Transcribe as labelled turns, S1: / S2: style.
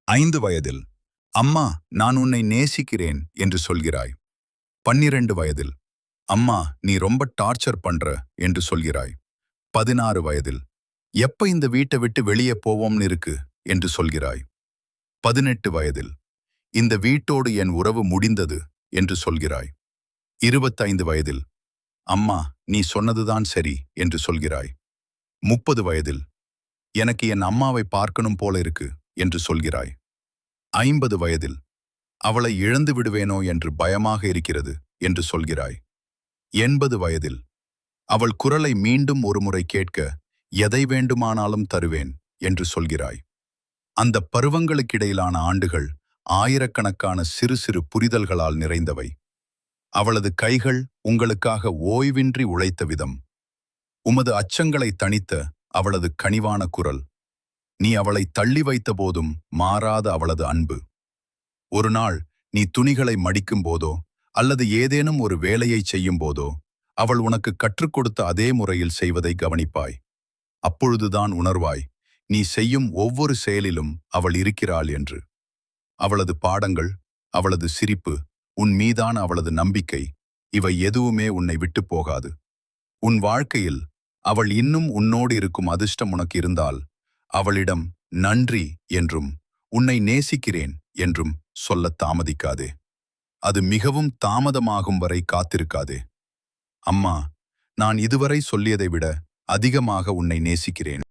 S1: 5 வயதில் அம்மா நான் உன்னை நேசிக்கிறேன் என்று சொல்கிறாய். 12 வயதில் அம்மா நீ ரொம்ப டார்ச்சர் பண்ற என்று சொல்கிறாய். 16 வயதில் எப்ப இந்த வீட்டை விட்டு வெளியே போவோம்னு இருக்கு என்று சொல்கிறாய். 18 வயதில் இந்த வீட்டோடு என் உறவு முடிந்தது என்று சொல்கிறாய். 25 வயதில் அம்மா நீ சொன்னதுதான் சரி என்று சொல்கிறாய். 30 வயதில் எனக்கு என் அம்மாவை பார்க்கணும் போல இருக்கு என்று சொல்கிறாய். 50 வயதில் அவளை இழந்து விடுவேனோ என்று பயமாக இருக்கிறது என்று சொல்கிறாய். 80 வயதில் அவள் குரலை மீண்டும் ஒருமுறை கேட்க எதை வேண்டுமானாலும் தருவேன் என்று சொல்கிறாய். அந்த பருவங்களுக்கிடையிலான ஆண்டுகள் ஆயிரக்கணக்கான சிறு சிறு புரிதல்களால் நிறைந்தவை. அவளது கைகள் உங்களுக்காக ஓய்வின்றி உழைத்த விதம், உமது அச்சங்களை தணித்த அவளது கனிவான குரல், நீ அவளை தள்ளி வைத்த போதும் மாறாத அவளது அன்பு. ஒரு நாள் நீ துணிகளை மடிக்கும் போதோ அல்லது ஏதேனும் ஒரு வேலையை செய்யும் போதோ அவள் உனக்கு கற்றுக் கொடுத்த அதே முறையில் செய்வதை கவனிப்பாய். அப்பொழுதுதான் உணர்வாய் நீ செய்யும் ஒவ்வொரு செயலிலும் அவள் இருக்கிறாள் என்று. அவளது பாடங்கள், அவளது சிரிப்பு, உன் மீதான அவளது நம்பிக்கை, இவை எதுவுமே உன்னை விட்டு போகாது. உன் வாழ்க்கையில் அவள் இன்னும் உன்னோடு இருக்கும் அதிர்ஷ்டம் உனக்கு இருந்தால் அவளிடம் நன்றி என்றும் உன்னை நேசிக்கிறேன் என்றும் சொல்லத் தாமதிக்காதே. அது மிகவும் தாமதமாகும் வரை காத்திருக்காதே. அம்மா நான் இதுவரை சொல்லியதை விட அதிகமாக உன்னை நேசிக்கிறேன்.